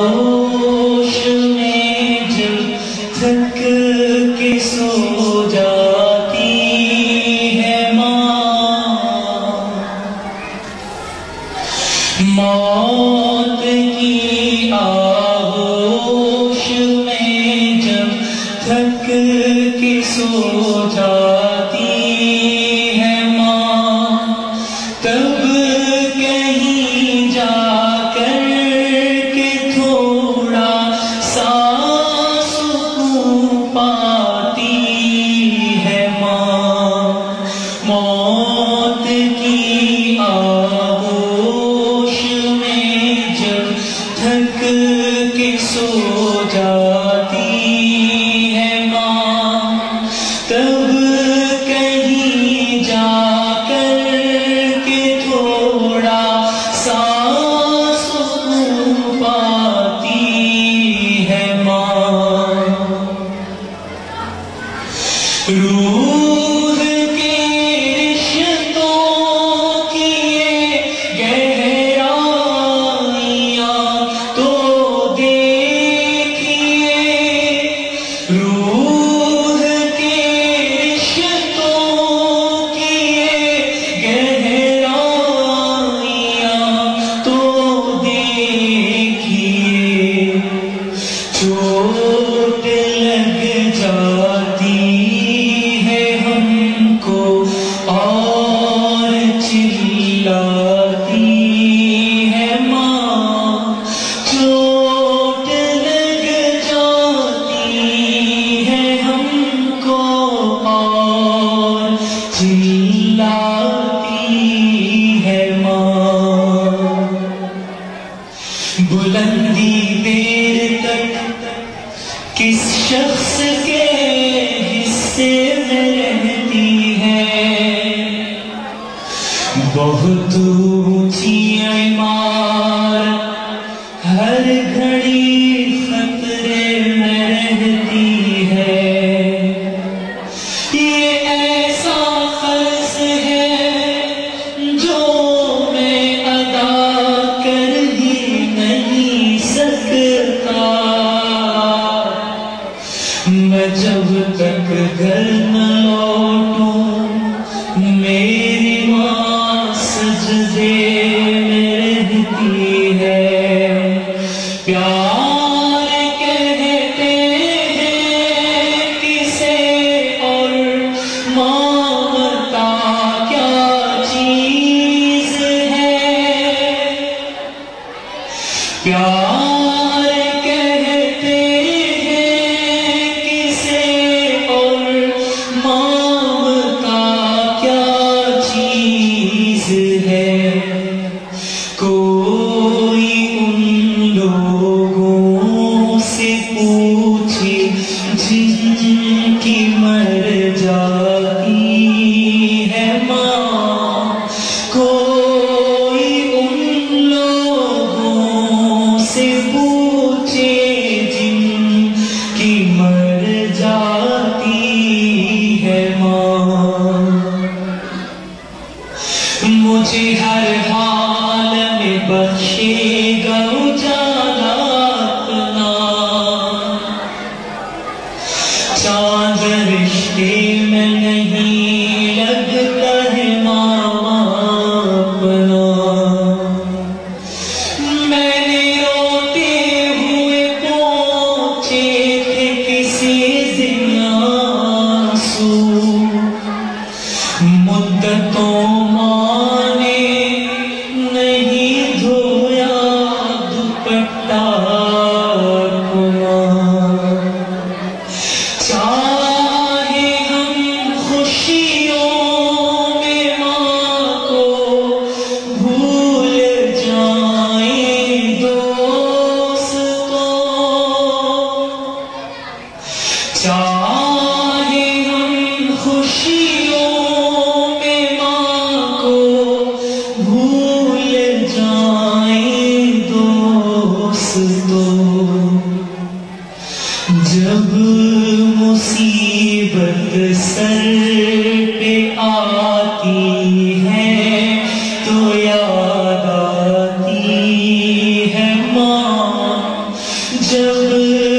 होश में जब थक के सो जाती है माँ, मौत की आगोश में जब थक के सो जाती है माँ, तब कहीं जाकर के थोड़ा सा सुकून पाती है माँ। मौत की आगोश में जब थक के सो जाती है माँ, तब कहीं जाकर के थोड़ा सा सुकून पाती है माँ। रूह के रिश्तों की ये गहराइयाँ तो देखिए, रूह के रिश्तों की ये गहराइयाँ तो देखिए, चोट लग जाती है हमको और चिल्लाती है माँ। चोट लग जाती है हमको और चिल्लाती है माँ। बुलंदी देर तक किस शख्स के हिस्से में रहती है, बहुत ऊंची इमारत हर घड़ी खतरे में रहती है। ये ऐसा फर्ज है जो मैं अदा कर ही नहीं सकता। मैं जब तक घर न लौटूं मेरी माँ सजदे में रहती है। प्यार कहते हैं किसे और ममता क्या चीज है। प्यार कहते हैं किसे और ममता क्या चीज है। कोई उन लोगों से पूछे जिनकी मर जाती है माँ। कोई उन लोगों से पूछे जिनकी मर जाती है माँ। मुझे हर हाल में बख्शेगा उजाला अपना, चांद रिश्ते में नहीं लगता है मामा अपना। मैंने रोते हुए पहुंचे थे किसी दिन आंसू, मुद्दतों माने नहीं धोया दुपट्टा अपना। चाहे हम खुशियों में माँ को भूल जाएं दोस्तों, चाहे हम खुशियों में माँ को भूल जाएं दोस्तों, जब मुसीबत सर पे आती है तो याद आती है माँ। जब